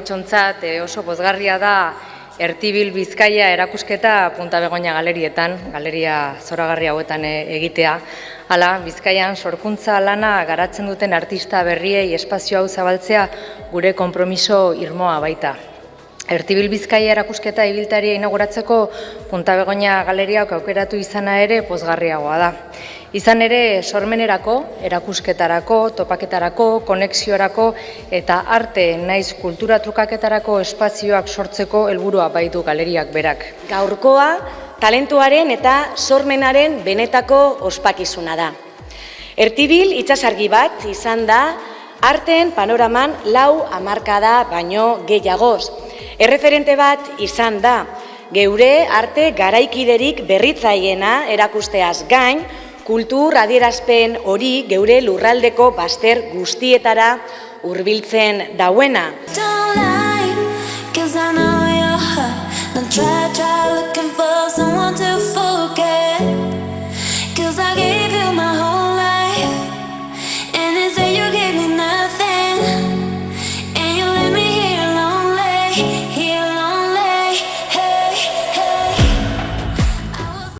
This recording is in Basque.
udaletxontzat oso pozgarria da Ertibil Bizkaia erakusketa Punta Begoña galerietan, galeria zoragarri hauetan egitea. Hala, Bizkaian sorkuntza lana garatzen duten artista berriei espazio hau zabaltzea gure konpromiso irmoa baita. Ertibil Bizkaia erakusketa ibiltaria inauguratzeko Punta Begoña galeriak aukeratu izana ere pozgarriagoa da. Izan ere, sormenerako, erakusketarako, topaketarako, konexiorako eta arte naiz kultura trukaketarako espazioak sortzeko helburua baitu galeriak berak. Gaurkoa, talentuaren eta sormenaren benetako ospakizuna da. Ertibil itsasargi bat izan da arteen panoraman 4 hamarkada baino gehiagoz. Erreferente bat izan da, geure arte garaikiderik berritzaileena erakusteaz gain, kultur adierazpen hori geure lurraldeko bazter guztietara hurbiltzen dauena.